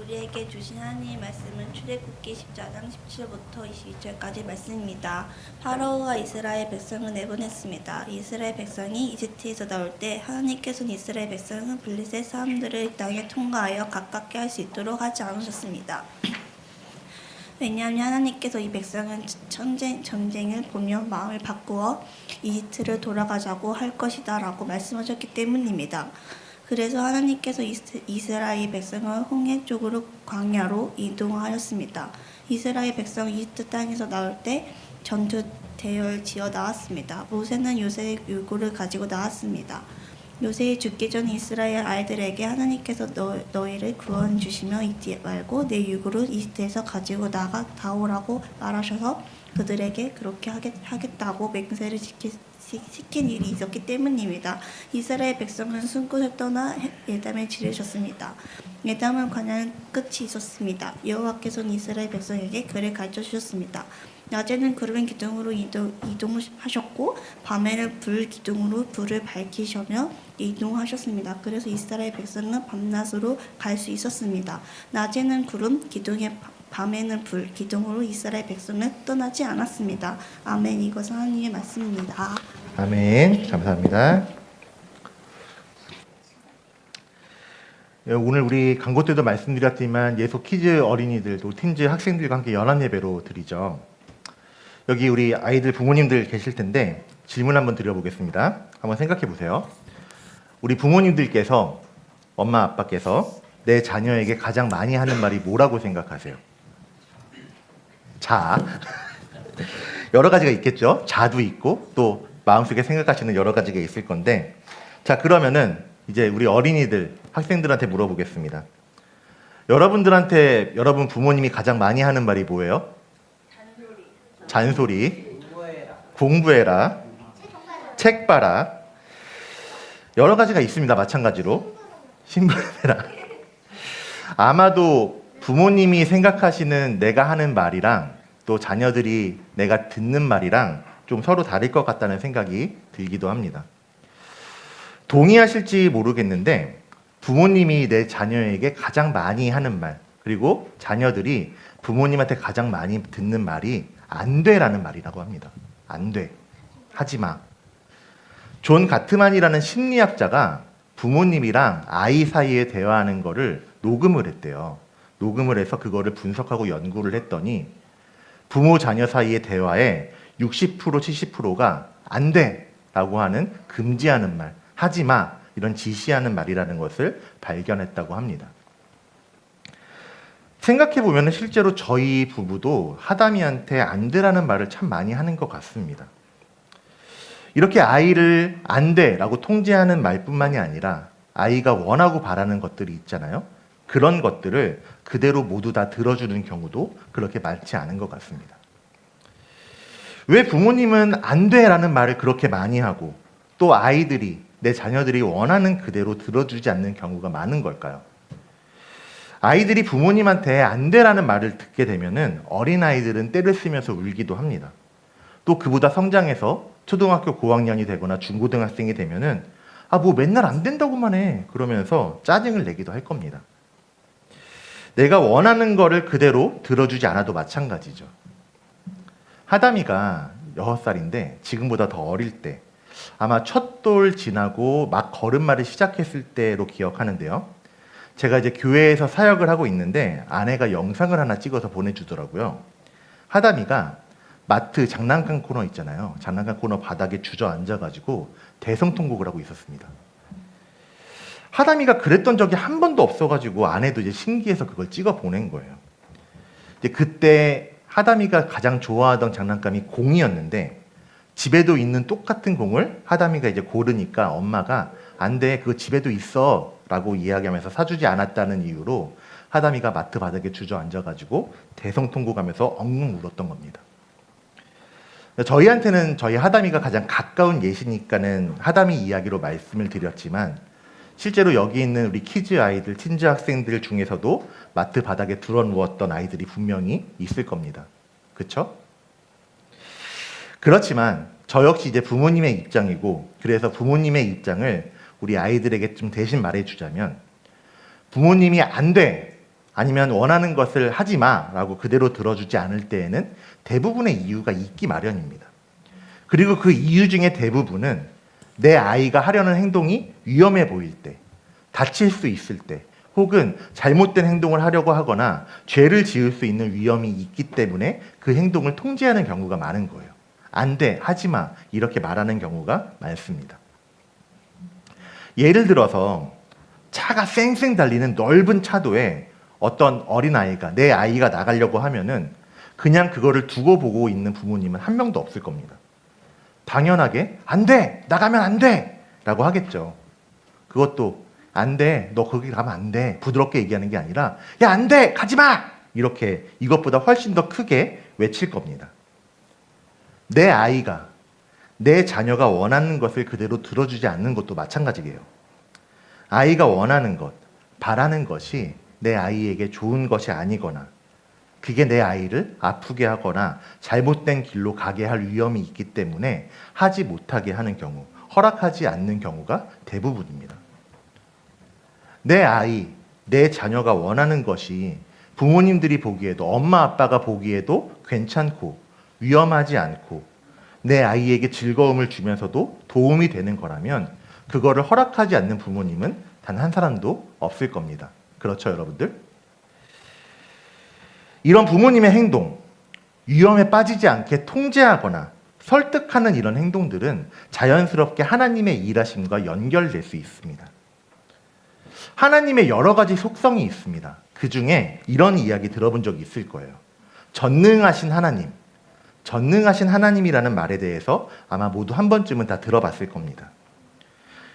우리에게 주신 하나님의 말씀은 출애굽기 10장 17절부터 22절까지 말씀입니다. 파라오가 이스라엘 백성을 내보냈습니다. 이스라엘 백성이 이집트에서 나올 때 하나님께서는 이스라엘 백성은 블레셋 사람들을 이 땅에 통과하여 가깝게 할 수 있도록 하지 않으셨습니다. 왜냐하면 하나님께서 이 백성은 전쟁을 보며 마음을 바꾸어 이집트를 돌아가자고 할 것이다 라고 말씀하셨기 때문입니다. 그래서 하나님께서 이스라엘 백성을 홍해 쪽으로 광야로 이동하였습니다. 이스라엘 백성이 이집트 땅에서 나올 때 전투 대열 지어 나왔습니다. 모세는 요새의 유고를 가지고 나왔습니다. 요새에 죽기 전 이스라엘 아이들에게 하나님께서 너희를 구원 주시며 잊지 말고 내 유고를 이집트에서 가지고 나오라고 말하셔서 그들에게 그렇게 하겠다고 맹세를 시킨 일이 있었기 때문입니다. 이스라엘 백성은 숨고를 떠나 예담에 지르셨습니다. 예담은 광야는 끝이 있었습니다. 여호와께서는 이스라엘 백성에게 그를 가르쳐 주셨습니다. 낮에는 구름 기둥으로 이동하셨고 밤에는 불 기둥으로 불을 밝히시며 이동하셨습니다. 그래서 이스라엘 백성은 밤낮으로 갈 수 있었습니다. 낮에는 구름 기둥에 밤에는 불 기둥으로 이스라엘 백성은 떠나지 않았습니다. 아멘. 이것은 하나님의 말씀입니다. 아멘. 감사합니다. 오늘 우리 광고 때도 말씀드렸지만 예소 키즈 어린이들도 틴즈 학생들과 함께 연합 예배로 드리죠. 여기 우리 아이들 부모님들 계실 텐데 질문 한번 드려보겠습니다. 한번 생각해 보세요. 우리 부모님들께서 엄마 아빠께서 내 자녀에게 가장 많이 하는 말이 뭐라고 생각하세요? 자, 여러 가지가 있겠죠. 자도 있고 또 마음속에 생각하시는 여러 가지가 있을 건데, 자, 그러면은 이제 우리 어린이들 학생들한테 물어보겠습니다. 여러분들한테 여러분 부모님이 가장 많이 하는 말이 뭐예요? 잔소리, 공부해라, 책 봐라. 여러 가지가 있습니다. 마찬가지로 신부해라. 아마도 부모님이 생각하시는 내가 하는 말이랑 또 자녀들이 내가 듣는 말이랑 좀 서로 다를 것 같다는 생각이 들기도 합니다. 동의하실지 모르겠는데 부모님이 내 자녀에게 가장 많이 하는 말, 그리고 자녀들이 부모님한테 가장 많이 듣는 말이 안 돼라는 말이라고 합니다. 안 돼. 하지 마. 존 가트만이라는 심리학자가 부모님이랑 아이 사이에 대화하는 거를 녹음을 했대요. 녹음을 해서 그거를 분석하고 연구를 했더니 부모 자녀 사이의 대화에 60% 70%가 안 돼 라고 하는 금지하는 말, 하지 마 이런 지시하는 말이라는 것을 발견했다고 합니다. 생각해보면 실제로 저희 부부도 하담이한테 안 돼라는 말을 참 많이 하는 것 같습니다. 이렇게 아이를 안 돼라고 통제하는 말뿐만이 아니라 아이가 원하고 바라는 것들이 있잖아요. 그런 것들을 그대로 모두 다 들어주는 경우도 그렇게 많지 않은 것 같습니다. 왜 부모님은 안 돼라는 말을 그렇게 많이 하고 또 아이들이, 내 자녀들이 원하는 그대로 들어주지 않는 경우가 많은 걸까요? 아이들이 부모님한테 안 돼라는 말을 듣게 되면은 어린아이들은 떼를 쓰면서 울기도 합니다. 또 그보다 성장해서 초등학교 고학년이 되거나 중고등학생이 되면은 뭐 맨날 안 된다고만 해 그러면서 짜증을 내기도 할 겁니다. 내가 원하는 거를 그대로 들어주지 않아도 마찬가지죠. 하담이가 6살인데 지금보다 더 어릴 때 아마 첫 돌 지나고 막 걸음마를 시작했을 때로 기억하는데요. 제가 이제 교회에서 사역을 하고 있는데 아내가 영상을 하나 찍어서 보내주더라고요. 하담이가 마트 장난감 코너 있잖아요. 장난감 코너 바닥에 주저앉아가지고 대성통곡을 하고 있었습니다. 하담이가 그랬던 적이 한 번도 없어가지고 아내도 이제 신기해서 그걸 찍어 보낸 거예요. 이제 그때 하담이가 가장 좋아하던 장난감이 공이었는데 집에도 있는 똑같은 공을 하담이가 이제 고르니까 엄마가 안 돼, 그거 집에도 있어 라고 이야기하면서 사주지 않았다는 이유로 하담이가 마트 바닥에 주저앉아가지고 대성통곡하면서 엉엉 울었던 겁니다. 저희한테는 저희 하담이가 가장 가까운 예시니까는 하담이 이야기로 말씀을 드렸지만 실제로 여기 있는 우리 키즈 아이들, 틴즈 학생들 중에서도 마트 바닥에 드러누웠던 아이들이 분명히 있을 겁니다. 그렇죠? 그렇지만 저 역시 이제 부모님의 입장이고, 그래서 부모님의 입장을 우리 아이들에게 좀 대신 말해주자면, 부모님이 안 돼, 아니면 원하는 것을 하지 마라고 그대로 들어주지 않을 때에는 대부분의 이유가 있기 마련입니다. 그리고 그 이유 중에 대부분은 내 아이가 하려는 행동이 위험해 보일 때, 다칠 수 있을 때, 혹은 잘못된 행동을 하려고 하거나 죄를 지을 수 있는 위험이 있기 때문에 그 행동을 통제하는 경우가 많은 거예요. 안 돼, 하지 마, 이렇게 말하는 경우가 많습니다. 예를 들어서 차가 쌩쌩 달리는 넓은 차도에 어떤 어린아이가, 내 아이가 나가려고 하면은 그냥 그거를 두고 보고 있는 부모님은 한 명도 없을 겁니다. 당연하게 안 돼! 나가면 안 돼! 라고 하겠죠. 그것도 안 돼! 너 거기 가면 안 돼! 부드럽게 얘기하는 게 아니라 야, 안 돼! 가지 마! 이렇게 이것보다 훨씬 더 크게 외칠 겁니다. 내 아이가, 내 자녀가 원하는 것을 그대로 들어주지 않는 것도 마찬가지예요. 아이가 원하는 것, 바라는 것이 내 아이에게 좋은 것이 아니거나 그게 내 아이를 아프게 하거나 잘못된 길로 가게 할 위험이 있기 때문에 하지 못하게 하는 경우, 허락하지 않는 경우가 대부분입니다. 내 아이, 내 자녀가 원하는 것이 부모님들이 보기에도, 엄마 아빠가 보기에도 괜찮고 위험하지 않고 내 아이에게 즐거움을 주면서도 도움이 되는 거라면 그거를 허락하지 않는 부모님은 단 한 사람도 없을 겁니다. 그렇죠, 여러분들? 이런 부모님의 행동, 위험에 빠지지 않게 통제하거나 설득하는 이런 행동들은 자연스럽게 하나님의 일하심과 연결될 수 있습니다. 하나님의 여러 가지 속성이 있습니다. 그 중에 이런 이야기 들어본 적이 있을 거예요. 전능하신 하나님, 전능하신 하나님이라는 말에 대해서 아마 모두 한 번쯤은 다 들어봤을 겁니다.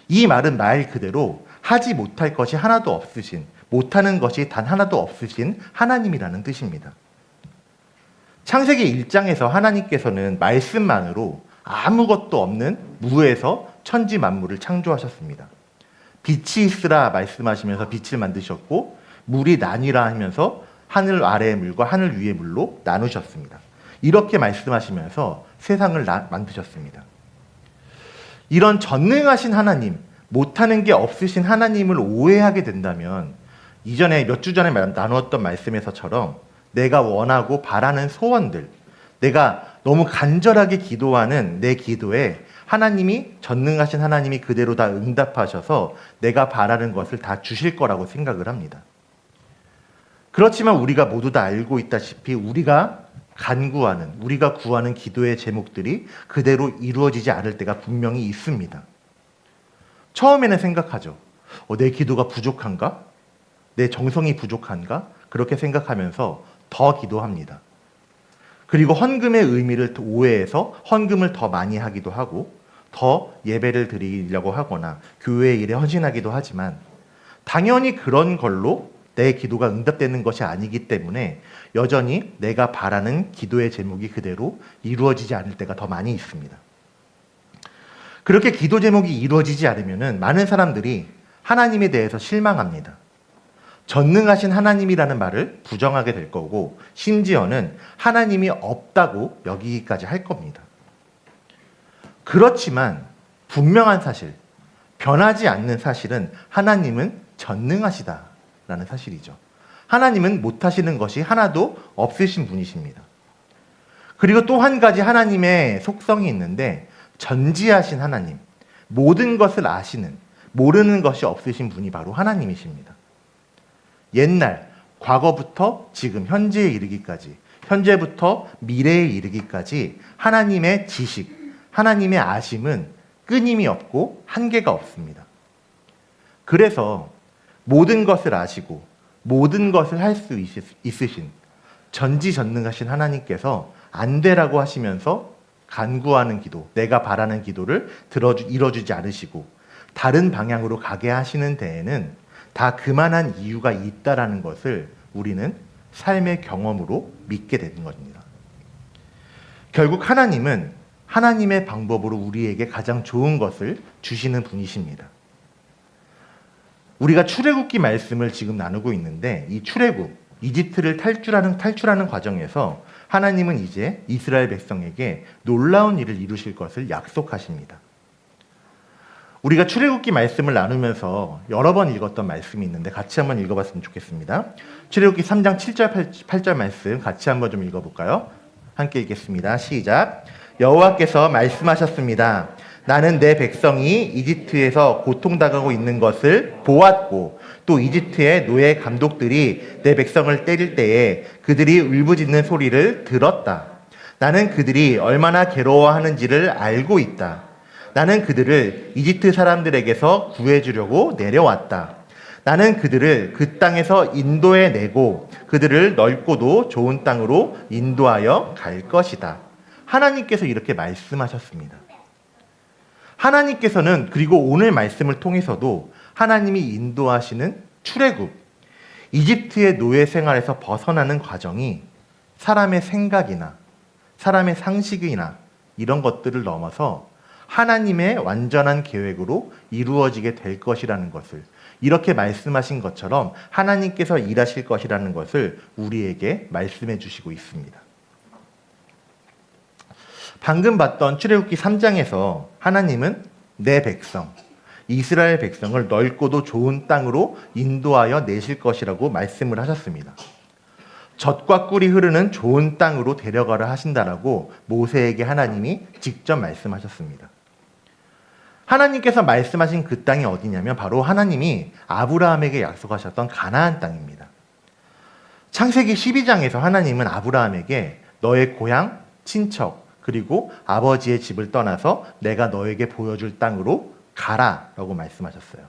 이 말은 말 그대로 하지 못할 것이 하나도 없으신, 못하는 것이 단 하나도 없으신 하나님이라는 뜻입니다. 창세기 1장에서 하나님께서는 말씀만으로 아무것도 없는 무에서 천지 만물을 창조하셨습니다. 빛이 있으라 말씀하시면서 빛을 만드셨고 물이 나뉘라 하면서 하늘 아래의 물과 하늘 위의 물로 나누셨습니다. 이렇게 말씀하시면서 세상을 만드셨습니다. 이런 전능하신 하나님, 못하는 게 없으신 하나님을 오해하게 된다면 이전에 몇 주 전에 나누었던 말씀에서처럼 내가 원하고 바라는 소원들, 내가 너무 간절하게 기도하는 내 기도에 하나님이, 전능하신 하나님이 그대로 다 응답하셔서 내가 바라는 것을 다 주실 거라고 생각을 합니다. 그렇지만 우리가 모두 다 알고 있다시피 우리가 간구하는, 우리가 구하는 기도의 제목들이 그대로 이루어지지 않을 때가 분명히 있습니다. 처음에는 생각하죠. 내 기도가 부족한가? 내 정성이 부족한가? 그렇게 생각하면서 더 기도합니다. 그리고 헌금의 의미를 오해해서 헌금을 더 많이 하기도 하고 더 예배를 드리려고 하거나 교회 일에 헌신하기도 하지만 당연히 그런 걸로 내 기도가 응답되는 것이 아니기 때문에 여전히 내가 바라는 기도의 제목이 그대로 이루어지지 않을 때가 더 많이 있습니다. 그렇게 기도 제목이 이루어지지 않으면 많은 사람들이 하나님에 대해서 실망합니다. 전능하신 하나님이라는 말을 부정하게 될 거고 심지어는 하나님이 없다고 여기기까지 할 겁니다. 그렇지만 분명한 사실, 변하지 않는 사실은 하나님은 전능하시다라는 사실이죠. 하나님은 못하시는 것이 하나도 없으신 분이십니다. 그리고 또 한 가지 하나님의 속성이 있는데 전지하신 하나님, 모든 것을 아시는, 모르는 것이 없으신 분이 바로 하나님이십니다. 옛날, 과거부터 지금, 현재에 이르기까지, 현재부터 미래에 이르기까지 하나님의 지식, 하나님의 아심은 끊임이 없고 한계가 없습니다. 그래서 모든 것을 아시고 모든 것을 할 수 있으신 전지전능하신 하나님께서 안 되라고 하시면서 간구하는 기도, 내가 바라는 기도를 이뤄주지 않으시고 다른 방향으로 가게 하시는 데에는 다 그만한 이유가 있다라는 것을 우리는 삶의 경험으로 믿게 되는 겁니다. 결국 하나님은 하나님의 방법으로 우리에게 가장 좋은 것을 주시는 분이십니다. 우리가 출애굽기 말씀을 지금 나누고 있는데 이 출애굽, 이집트를 탈출하는 과정에서 하나님은 이제 이스라엘 백성에게 놀라운 일을 이루실 것을 약속하십니다. 우리가 출애굽기 말씀을 나누면서 여러 번 읽었던 말씀이 있는데 같이 한번 읽어봤으면 좋겠습니다. 출애굽기 3장 7절 8절 말씀 같이 한번 좀 읽어볼까요? 함께 읽겠습니다. 시작. 여호와께서 말씀하셨습니다. 나는 내 백성이 이집트에서 고통당하고 있는 것을 보았고 또 이집트의 노예 감독들이 내 백성을 때릴 때에 그들이 울부짖는 소리를 들었다. 나는 그들이 얼마나 괴로워하는지를 알고 있다. 나는 그들을 이집트 사람들에게서 구해주려고 내려왔다. 나는 그들을 그 땅에서 인도해 내고 그들을 넓고도 좋은 땅으로 인도하여 갈 것이다. 하나님께서 이렇게 말씀하셨습니다. 하나님께서는 그리고 오늘 말씀을 통해서도 하나님이 인도하시는 출애굽, 이집트의 노예 생활에서 벗어나는 과정이 사람의 생각이나 사람의 상식이나 이런 것들을 넘어서 하나님의 완전한 계획으로 이루어지게 될 것이라는 것을, 이렇게 말씀하신 것처럼 하나님께서 일하실 것이라는 것을 우리에게 말씀해 주시고 있습니다. 방금 봤던 출애굽기 3장에서 하나님은 내 백성, 이스라엘 백성을 넓고도 좋은 땅으로 인도하여 내실 것이라고 말씀을 하셨습니다. 젖과 꿀이 흐르는 좋은 땅으로 데려가라 하신다라고 모세에게 하나님이 직접 말씀하셨습니다. 하나님께서 말씀하신 그 땅이 어디냐면 바로 하나님이 아브라함에게 약속하셨던 가나안 땅입니다. 창세기 12장에서 하나님은 아브라함에게 너의 고향, 친척, 그리고 아버지의 집을 떠나서 내가 너에게 보여줄 땅으로 가라라고 말씀하셨어요.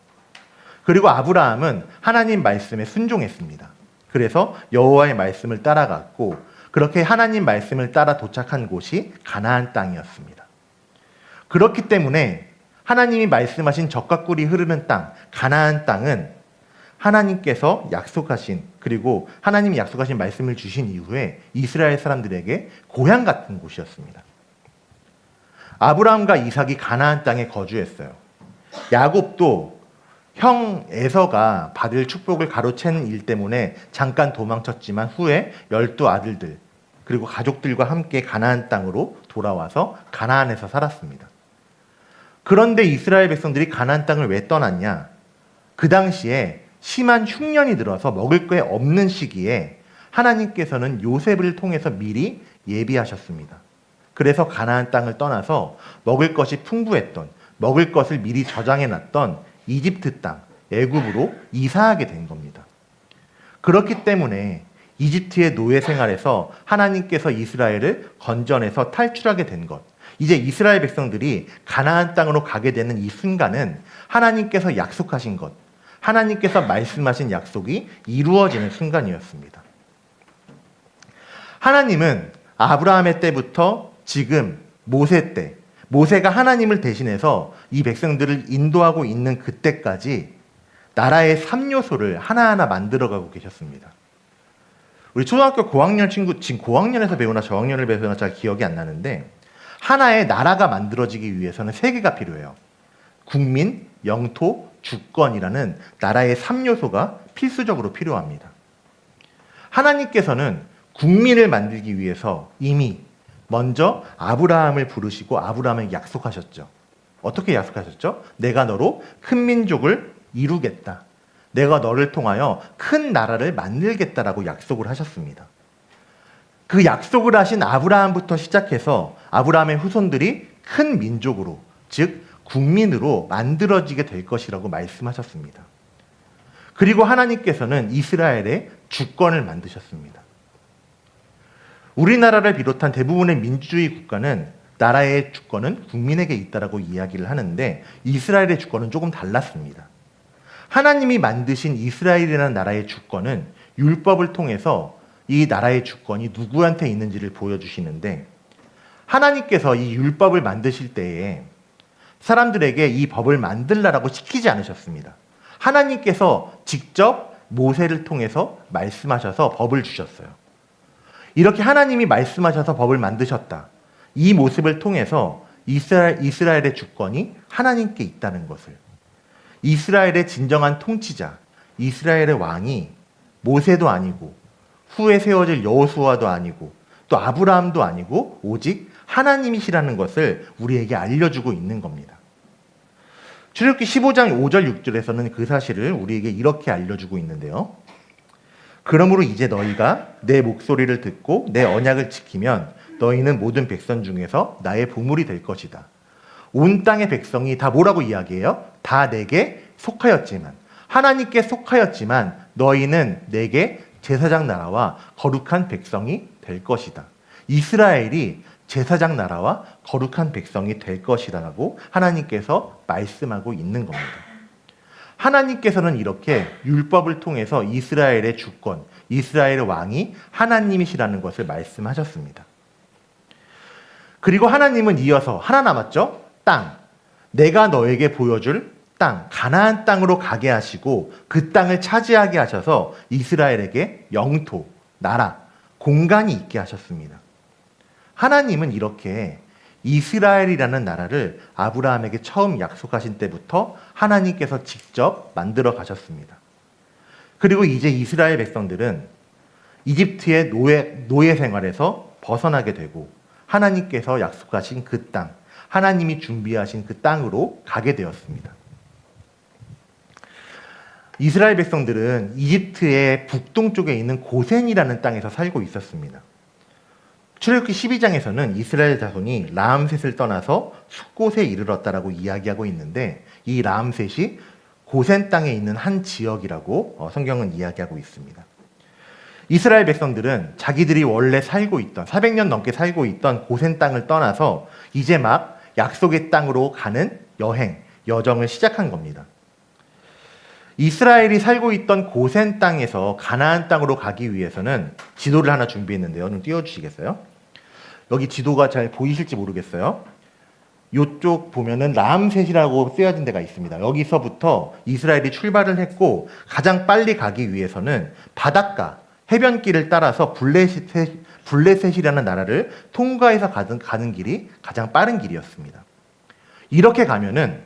그리고 아브라함은 하나님 말씀에 순종했습니다. 그래서 여호와의 말씀을 따라갔고 그렇게 하나님 말씀을 따라 도착한 곳이 가나안 땅이었습니다. 그렇기 때문에 하나님이 말씀하신 젖과 꿀이 흐르는 땅, 가나안 땅은 하나님께서 약속하신, 그리고 하나님이 약속하신 말씀을 주신 이후에 이스라엘 사람들에게 고향 같은 곳이었습니다. 아브라함과 이삭이 가나안 땅에 거주했어요. 야곱도 형 에서가 받을 축복을 가로챈 일 때문에 잠깐 도망쳤지만 후에 12아들들 그리고 가족들과 함께 가나안 땅으로 돌아와서 가나안에서 살았습니다. 그런데 이스라엘 백성들이 가나안 땅을 왜 떠났냐? 그 당시에 심한 흉년이 들어서 먹을 게 없는 시기에 하나님께서는 요셉을 통해서 미리 예비하셨습니다. 그래서 가나안 땅을 떠나서 먹을 것이 풍부했던, 먹을 것을 미리 저장해놨던 이집트 땅, 애굽으로 이사하게 된 겁니다. 그렇기 때문에 이집트의 노예 생활에서 하나님께서 이스라엘을 건져내서 탈출하게 된 것, 이제 이스라엘 백성들이 가나안 땅으로 가게 되는 이 순간은 하나님께서 약속하신 것, 하나님께서 말씀하신 약속이 이루어지는 순간이었습니다. 하나님은 아브라함의 때부터 지금 모세 때, 모세가 하나님을 대신해서 이 백성들을 인도하고 있는 그때까지 나라의 3요소를 하나하나 만들어가고 계셨습니다. 우리 초등학교 고학년 친구, 지금 고학년에서 배우나 저학년을 배우나 잘 기억이 안 나는데 하나의 나라가 만들어지기 위해서는 3개가 필요해요. 국민, 영토, 주권이라는 나라의 3요소가 필수적으로 필요합니다. 하나님께서는 국민을 만들기 위해서 이미 먼저 아브라함을 부르시고 아브라함에게 약속하셨죠. 어떻게 약속하셨죠? 내가 너로 큰 민족을 이루겠다. 내가 너를 통하여 큰 나라를 만들겠다라고 약속을 하셨습니다. 그 약속을 하신 아브라함부터 시작해서 아브라함의 후손들이 큰 민족으로, 즉 국민으로 만들어지게 될 것이라고 말씀하셨습니다. 그리고 하나님께서는 이스라엘의 주권을 만드셨습니다. 우리나라를 비롯한 대부분의 민주주의 국가는 나라의 주권은 국민에게 있다라고 이야기를 하는데 이스라엘의 주권은 조금 달랐습니다. 하나님이 만드신 이스라엘이라는 나라의 주권은 율법을 통해서 이 나라의 주권이 누구한테 있는지를 보여주시는데 하나님께서 이 율법을 만드실 때에 사람들에게 이 법을 만들라라고 시키지 않으셨습니다. 하나님께서 직접 모세를 통해서 말씀하셔서 법을 주셨어요. 이렇게 하나님이 말씀하셔서 법을 만드셨다. 이 모습을 통해서 이스라엘의 주권이 하나님께 있다는 것을, 이스라엘의 진정한 통치자, 이스라엘의 왕이 모세도 아니고 후에 세워질 여호수아도 아니고 또 아브라함도 아니고 오직 하나님이시라는 것을 우리에게 알려주고 있는 겁니다. 출애굽기 15장 5절 6절에서는 그 사실을 우리에게 이렇게 알려주고 있는데요. 그러므로 이제 너희가 내 목소리를 듣고 내 언약을 지키면 너희는 모든 백성 중에서 나의 보물이 될 것이다. 온 땅의 백성이 다 뭐라고 이야기해요? 다 내게 속하였지만, 하나님께 속하였지만 너희는 내게 제사장 나라와 거룩한 백성이 될 것이다. 이스라엘이 제사장 나라와 거룩한 백성이 될 것이라고 하나님께서 말씀하고 있는 겁니다. 하나님께서는 이렇게 율법을 통해서 이스라엘의 주권, 이스라엘의 왕이 하나님이시라는 것을 말씀하셨습니다. 그리고 하나님은 이어서 하나 남았죠? 땅. 내가 너에게 보여줄 땅, 가나안 땅으로 가게 하시고 그 땅을 차지하게 하셔서 이스라엘에게 영토, 나라, 공간이 있게 하셨습니다. 하나님은 이렇게 이스라엘이라는 나라를 아브라함에게 처음 약속하신 때부터 하나님께서 직접 만들어 가셨습니다. 그리고 이제 이스라엘 백성들은 이집트의 노예 생활에서 벗어나게 되고 하나님께서 약속하신 그 땅, 하나님이 준비하신 그 땅으로 가게 되었습니다. 이스라엘 백성들은 이집트의 북동쪽에 있는 고센이라는 땅에서 살고 있었습니다. 출애굽기 12장에서는 이스라엘 자손이 라암셋을 떠나서 숫곳에 이르렀다라고 이야기하고 있는데 이 라암셋이 고센 땅에 있는 한 지역이라고 성경은 이야기하고 있습니다. 이스라엘 백성들은 자기들이 원래 살고 있던 400년 넘게 살고 있던 고센 땅을 떠나서 이제 막 약속의 땅으로 가는 여정을 시작한 겁니다. 이스라엘이 살고 있던 고센 땅에서 가나안 땅으로 가기 위해서는 지도를 하나 준비했는데요. 좀 띄워주시겠어요? 여기 지도가 잘 보이실지 모르겠어요. 이쪽 보면은 라암셋이라고 쓰여진 데가 있습니다. 여기서부터 이스라엘이 출발을 했고 가장 빨리 가기 위해서는 바닷가, 해변길을 따라서 블레셋이라는 나라를 통과해서 가는 길이 가장 빠른 길이었습니다. 이렇게 가면은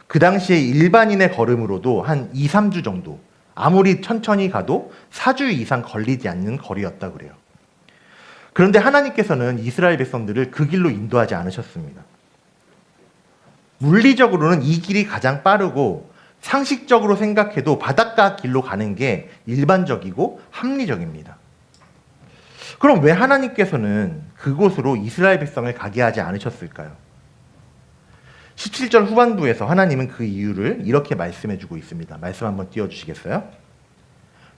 그 당시에 일반인의 걸음으로도 한 2, 3주 정도, 아무리 천천히 가도 4주 이상 걸리지 않는 거리였다 그래요. 그런데 하나님께서는 이스라엘 백성들을 그 길로 인도하지 않으셨습니다. 물리적으로는 이 길이 가장 빠르고 상식적으로 생각해도 바닷가 길로 가는 게 일반적이고 합리적입니다. 그럼 왜 하나님께서는 그곳으로 이스라엘 백성을 가게 하지 않으셨을까요? 17절 후반부에서 하나님은 그 이유를 이렇게 말씀해 주고 있습니다. 말씀 한번 띄워주시겠어요?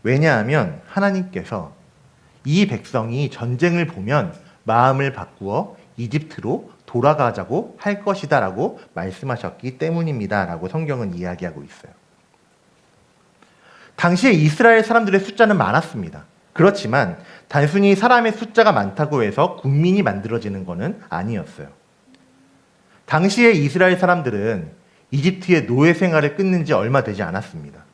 왜냐하면 하나님께서 이 백성이 전쟁을 보면 마음을 바꾸어 이집트로 돌아가자고 할 것이다 라고 말씀하셨기 때문입니다 라고 성경은 이야기하고 있어요. 당시에 이스라엘 사람들의 숫자는 많았습니다. 그렇지만 단순히 사람의 숫자가 많다고 해서 국민이 만들어지는 것은 아니었어요. 당시에 이스라엘 사람들은 이집트의 노예 생활을 끊는 지 얼마 되지 않았습니다.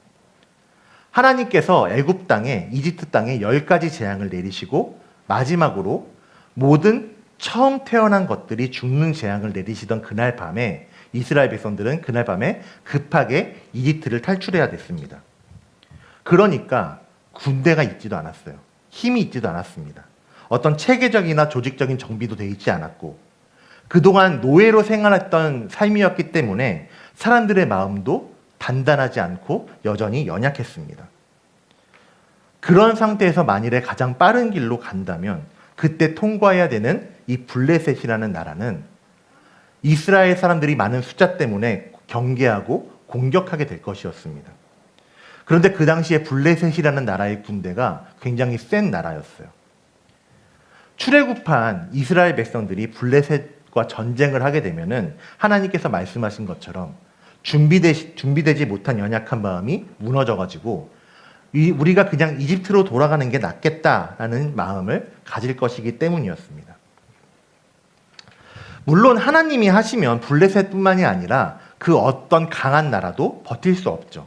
하나님께서 애굽 땅에, 이집트 땅에 10가지 재앙을 내리시고 마지막으로 모든 처음 태어난 것들이 죽는 재앙을 내리시던 그날 밤에 이스라엘 백성들은 그날 밤에 급하게 이집트를 탈출해야 됐습니다. 그러니까 군대가 있지도 않았어요. 힘이 있지도 않았습니다. 어떤 체계적이나 조직적인 정비도 돼 있지 않았고 그동안 노예로 생활했던 삶이었기 때문에 사람들의 마음도 단단하지 않고 여전히 연약했습니다. 그런 상태에서 만일에 가장 빠른 길로 간다면 그때 통과해야 되는 이 블레셋이라는 나라는 이스라엘 사람들이 많은 숫자 때문에 경계하고 공격하게 될 것이었습니다. 그런데 그 당시에 블레셋이라는 나라의 군대가 굉장히 센 나라였어요. 출애굽한 이스라엘 백성들이 블레셋과 전쟁을 하게 되면은 하나님께서 말씀하신 것처럼 준비되지 못한 연약한 마음이 무너져가지고 우리가 그냥 이집트로 돌아가는 게 낫겠다라는 마음을 가질 것이기 때문이었습니다. 물론 하나님이 하시면 블레셋뿐만이 아니라 그 어떤 강한 나라도 버틸 수 없죠.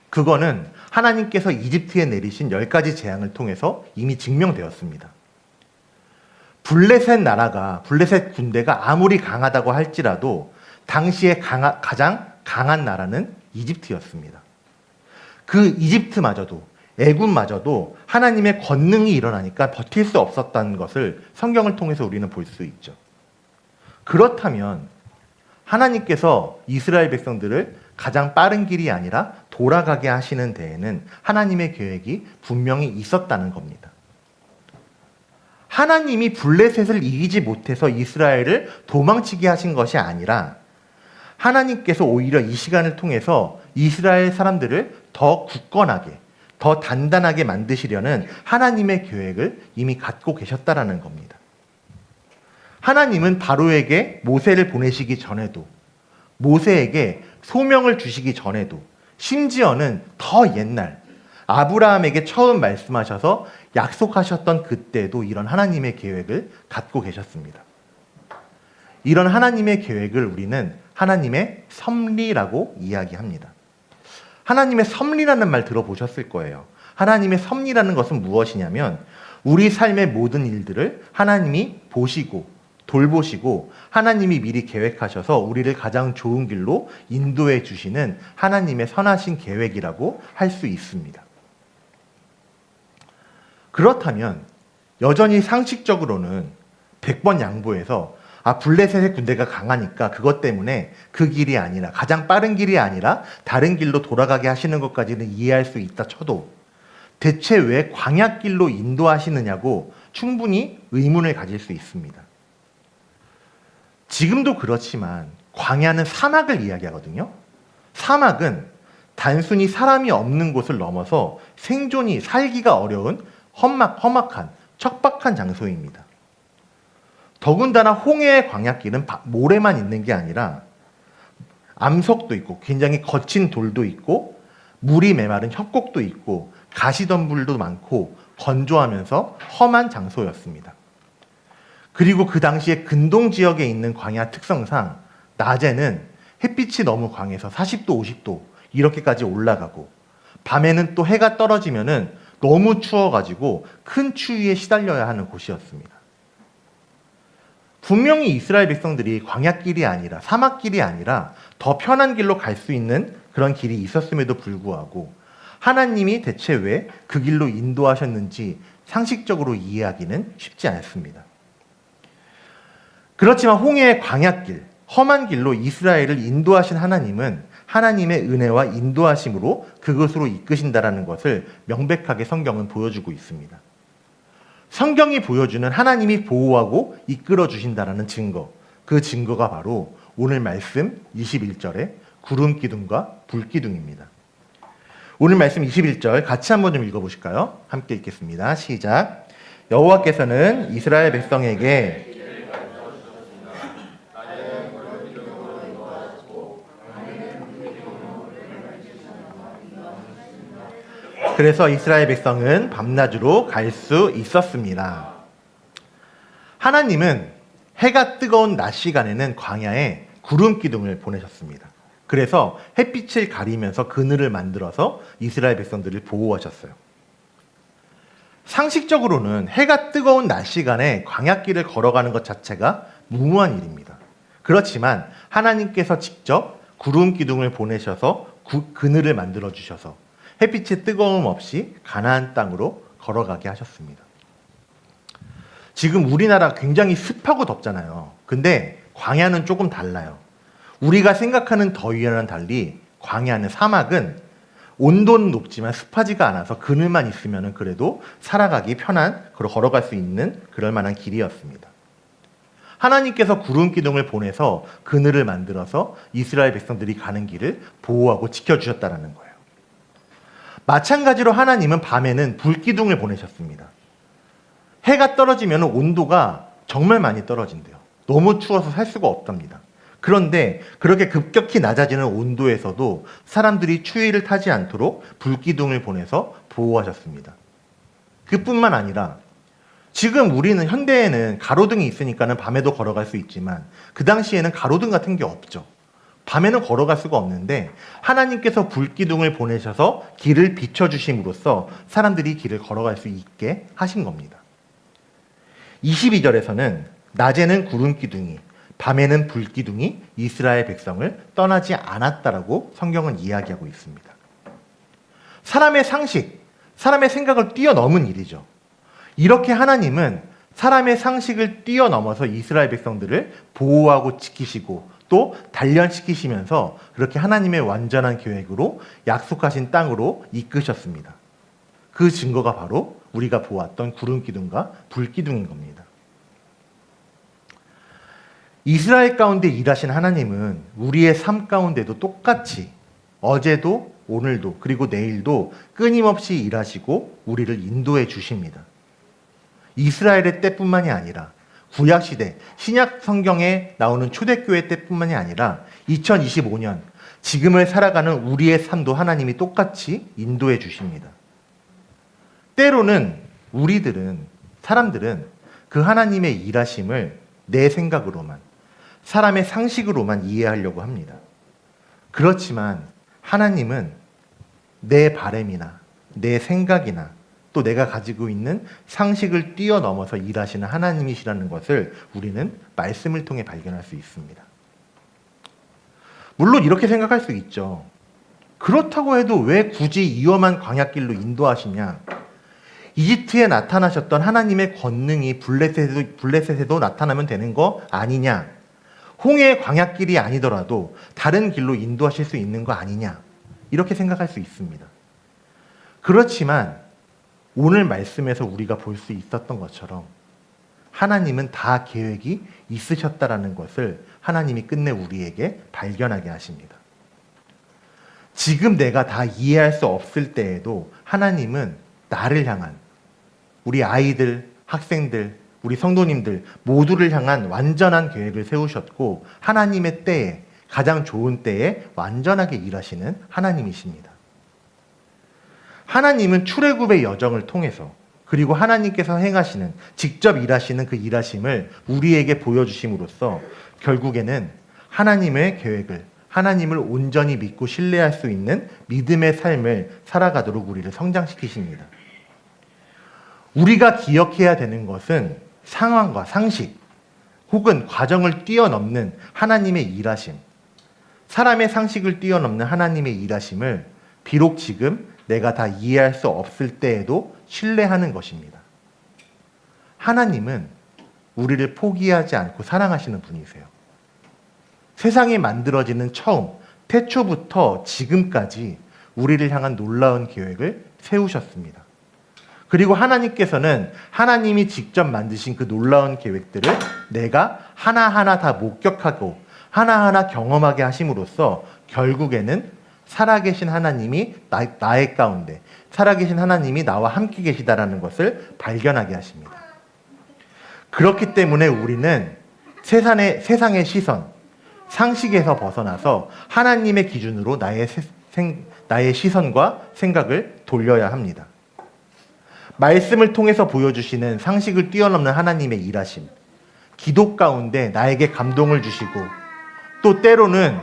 그거는 하나님께서 이집트에 내리신 10가지 재앙을 통해서 이미 증명되었습니다. 블레셋 군대가 아무리 강하다고 할지라도 당시에 가장 강한 나라는 이집트였습니다. 그 이집트마저도 애굽마저도 하나님의 권능이 일어나니까 버틸 수 없었다는 것을 성경을 통해서 우리는 볼 수 있죠. 그렇다면 하나님께서 이스라엘 백성들을 가장 빠른 길이 아니라 돌아가게 하시는 데에는 하나님의 계획이 분명히 있었다는 겁니다. 하나님이 블레셋을 이기지 못해서 이스라엘을 도망치게 하신 것이 아니라 하나님께서 오히려 이 시간을 통해서 이스라엘 사람들을 더 굳건하게, 더 단단하게 만드시려는 하나님의 계획을 이미 갖고 계셨다라는 겁니다. 하나님은 바로에게 모세를 보내시기 전에도, 모세에게 소명을 주시기 전에도, 심지어는 더 옛날 아브라함에게 처음 말씀하셔서 약속하셨던 그때도 이런 하나님의 계획을 갖고 계셨습니다. 이런 하나님의 계획을 우리는 하나님의 섭리라고 이야기합니다. 하나님의 섭리라는 말 들어보셨을 거예요. 하나님의 섭리라는 것은 무엇이냐면 우리 삶의 모든 일들을 하나님이 보시고 돌보시고 하나님이 미리 계획하셔서 우리를 가장 좋은 길로 인도해 주시는 하나님의 선하신 계획이라고 할 수 있습니다. 그렇다면 여전히 상식적으로는 100번 양보해서 블레셋의 군대가 강하니까 그것 때문에 그 길이 아니라 가장 빠른 길이 아니라 다른 길로 돌아가게 하시는 것까지는 이해할 수 있다 쳐도 대체 왜 광야길로 인도하시느냐고 충분히 의문을 가질 수 있습니다. 지금도 그렇지만 광야는 사막을 이야기하거든요. 사막은 단순히 사람이 없는 곳을 넘어서 생존이 살기가 어려운 험악한 척박한 장소입니다. 더군다나 홍해의 광야길은 모래만 있는 게 아니라 암석도 있고 굉장히 거친 돌도 있고 물이 메마른 협곡도 있고 가시덤불도 많고 건조하면서 험한 장소였습니다. 그리고 그 당시에 근동 지역에 있는 광야 특성상 낮에는 햇빛이 너무 강해서 40도, 50도 이렇게까지 올라가고 밤에는 또 해가 떨어지면은 너무 추워가지고 큰 추위에 시달려야 하는 곳이었습니다. 분명히 이스라엘 백성들이 광야길이 아니라 사막길이 아니라 더 편한 길로 갈 수 있는 그런 길이 있었음에도 불구하고 하나님이 대체 왜 그 길로 인도하셨는지 상식적으로 이해하기는 쉽지 않습니다. 그렇지만 홍해의 광야길, 험한 길로 이스라엘을 인도하신 하나님은 하나님의 은혜와 인도하심으로 그것으로 이끄신다라는 것을 명백하게 성경은 보여주고 있습니다. 성경이 보여주는 하나님이 보호하고 이끌어 주신다라는 증거, 그 증거가 바로 오늘 말씀 21절의 구름 기둥과 불 기둥입니다. 오늘 말씀 21절 같이 한번 좀 읽어보실까요? 함께 읽겠습니다. 시작. 여호와께서는 이스라엘 백성에게 그래서 이스라엘 백성은 밤낮으로 갈 수 있었습니다. 하나님은 해가 뜨거운 낮 시간에는 광야에 구름 기둥을 보내셨습니다. 그래서 햇빛을 가리면서 그늘을 만들어서 이스라엘 백성들을 보호하셨어요. 상식적으로는 해가 뜨거운 낮 시간에 광야길을 걸어가는 것 자체가 무모한 일입니다. 그렇지만 하나님께서 직접 구름 기둥을 보내셔서 그늘을 만들어 주셔서 햇빛의 뜨거움 없이 가나안 땅으로 걸어가게 하셨습니다. 지금 우리나라 굉장히 습하고 덥잖아요. 근데 광야는 조금 달라요. 우리가 생각하는 더위와는 달리 광야는 사막은 온도는 높지만 습하지가 않아서 그늘만 있으면 그래도 살아가기 편한, 걸어갈 수 있는 그럴 만한 길이었습니다. 하나님께서 구름 기둥을 보내서 그늘을 만들어서 이스라엘 백성들이 가는 길을 보호하고 지켜주셨다는 거예요. 마찬가지로 하나님은 밤에는 불기둥을 보내셨습니다. 해가 떨어지면 온도가 정말 많이 떨어진대요. 너무 추워서 살 수가 없답니다. 그런데 그렇게 급격히 낮아지는 온도에서도 사람들이 추위를 타지 않도록 불기둥을 보내서 보호하셨습니다. 그뿐만 아니라 지금 우리는 현대에는 가로등이 있으니까는 밤에도 걸어갈 수 있지만 그 당시에는 가로등 같은 게 없죠. 밤에는 걸어갈 수가 없는데 하나님께서 불기둥을 보내셔서 길을 비춰주심으로써 사람들이 길을 걸어갈 수 있게 하신 겁니다. 22절에서는 낮에는 구름기둥이 밤에는 불기둥이 이스라엘 백성을 떠나지 않았다라고 성경은 이야기하고 있습니다. 사람의 상식, 사람의 생각을 뛰어넘은 일이죠. 이렇게 하나님은 사람의 상식을 뛰어넘어서 이스라엘 백성들을 보호하고 지키시고 또 단련시키시면서 그렇게 하나님의 완전한 계획으로 약속하신 땅으로 이끄셨습니다. 그 증거가 바로 우리가 보았던 구름 기둥과 불 기둥인 겁니다. 이스라엘 가운데 일하신 하나님은 우리의 삶 가운데도 똑같이 어제도 오늘도 그리고 내일도 끊임없이 일하시고 우리를 인도해 주십니다. 이스라엘의 때뿐만이 아니라 구약시대 신약 성경에 나오는 초대교회 때뿐만이 아니라 2025년 지금을 살아가는 우리의 삶도 하나님이 똑같이 인도해 주십니다. 때로는 사람들은 그 하나님의 일하심을 내 생각으로만, 사람의 상식으로만 이해하려고 합니다. 그렇지만 하나님은 내 바람이나 내 생각이나 또 내가 가지고 있는 상식을 뛰어넘어서 일하시는 하나님이시라는 것을 우리는 말씀을 통해 발견할 수 있습니다. 물론 이렇게 생각할 수 있죠. 그렇다고 해도 왜 굳이 위험한 광야길로 인도하시냐? 이집트에 나타나셨던 하나님의 권능이 블레셋에도 나타나면 되는 거 아니냐? 홍해의 광야길이 아니더라도 다른 길로 인도하실 수 있는 거 아니냐? 이렇게 생각할 수 있습니다. 그렇지만 오늘 말씀에서 우리가 볼 수 있었던 것처럼 하나님은 다 계획이 있으셨다라는 것을 하나님이 끝내 우리에게 발견하게 하십니다. 지금 내가 다 이해할 수 없을 때에도 하나님은 나를 향한, 우리 아이들, 학생들, 우리 성도님들 모두를 향한 완전한 계획을 세우셨고 하나님의 때에, 가장 좋은 때에 완전하게 일하시는 하나님이십니다. 하나님은 출애굽의 여정을 통해서 그리고 하나님께서 행하시는, 직접 일하시는 그 일하심을 우리에게 보여주심으로써 결국에는 하나님의 계획을, 하나님을 온전히 믿고 신뢰할 수 있는 믿음의 삶을 살아가도록 우리를 성장시키십니다. 우리가 기억해야 되는 것은 상황과 상식 혹은 과정을 뛰어넘는 하나님의 일하심, 사람의 상식을 뛰어넘는 하나님의 일하심을 비록 지금 내가 다 이해할 수 없을 때에도 신뢰하는 것입니다. 하나님은 우리를 포기하지 않고 사랑하시는 분이세요. 세상이 만들어지는 처음, 태초부터 지금까지 우리를 향한 놀라운 계획을 세우셨습니다. 그리고 하나님께서는 하나님이 직접 만드신 그 놀라운 계획들을 내가 하나하나 다 목격하고 하나하나 경험하게 하심으로써 결국에는 살아계신 하나님이 나의 가운데, 살아계신 하나님이 나와 함께 계시다라는 것을 발견하게 하십니다. 그렇기 때문에 우리는 세상의 시선, 상식에서 벗어나서 하나님의 기준으로 나의 시선과 생각을 돌려야 합니다. 말씀을 통해서 보여주시는 상식을 뛰어넘는 하나님의 일하심, 기도 가운데 나에게 감동을 주시고 또 때로는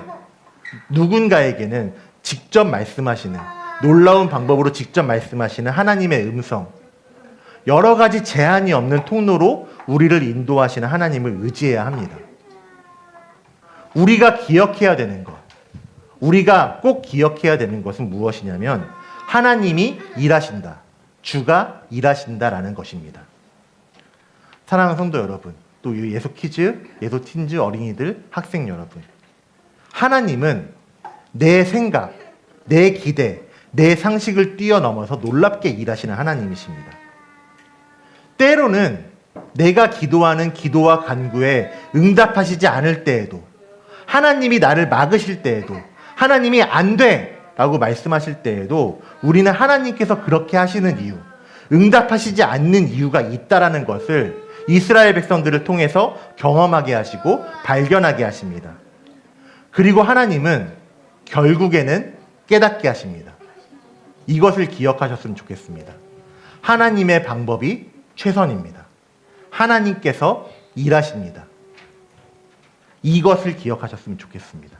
누군가에게는 직접 말씀하시는, 놀라운 방법으로 직접 말씀하시는 하나님의 음성, 여러 가지 제한이 없는 통로로 우리를 인도하시는 하나님을 의지해야 합니다. 우리가 기억해야 되는 것, 우리가 꼭 기억해야 되는 것은 무엇이냐면 하나님이 일하신다, 주가 일하신다라는 것입니다. 사랑하는 성도 여러분, 또 예소키즈, 예소틴즈 어린이들, 학생 여러분, 하나님은 내 생각, 내 기대, 내 상식을 뛰어넘어서 놀랍게 일하시는 하나님이십니다. 때로는 내가 기도하는 기도와 간구에 응답하시지 않을 때에도, 하나님이 나를 막으실 때에도, 하나님이 안 돼! 라고 말씀하실 때에도 우리는 하나님께서 그렇게 하시는 이유, 응답하시지 않는 이유가 있다라는 것을 이스라엘 백성들을 통해서 경험하게 하시고 발견하게 하십니다. 그리고 하나님은 결국에는 깨닫게 하십니다. 이것을 기억하셨으면 좋겠습니다. 하나님의 방법이 최선입니다. 하나님께서 일하십니다. 이것을 기억하셨으면 좋겠습니다.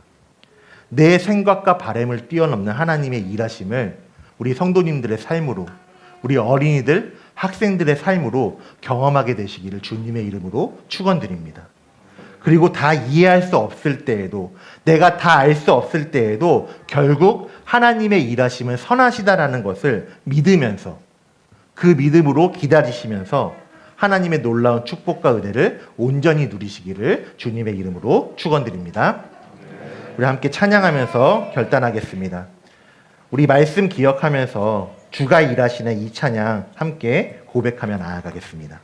내 생각과 바람을 뛰어넘는 하나님의 일하심을 우리 성도님들의 삶으로, 우리 어린이들, 학생들의 삶으로 경험하게 되시기를 주님의 이름으로 축원드립니다. 그리고 다 이해할 수 없을 때에도, 내가 다 알 수 없을 때에도 결국 하나님의 일하심은 선하시다라는 것을 믿으면서, 그 믿음으로 기다리시면서 하나님의 놀라운 축복과 은혜를 온전히 누리시기를 주님의 이름으로 축원드립니다. 우리 함께 찬양하면서 결단하겠습니다. 우리 말씀 기억하면서 주가 일하시는 이 찬양 함께 고백하며 나아가겠습니다.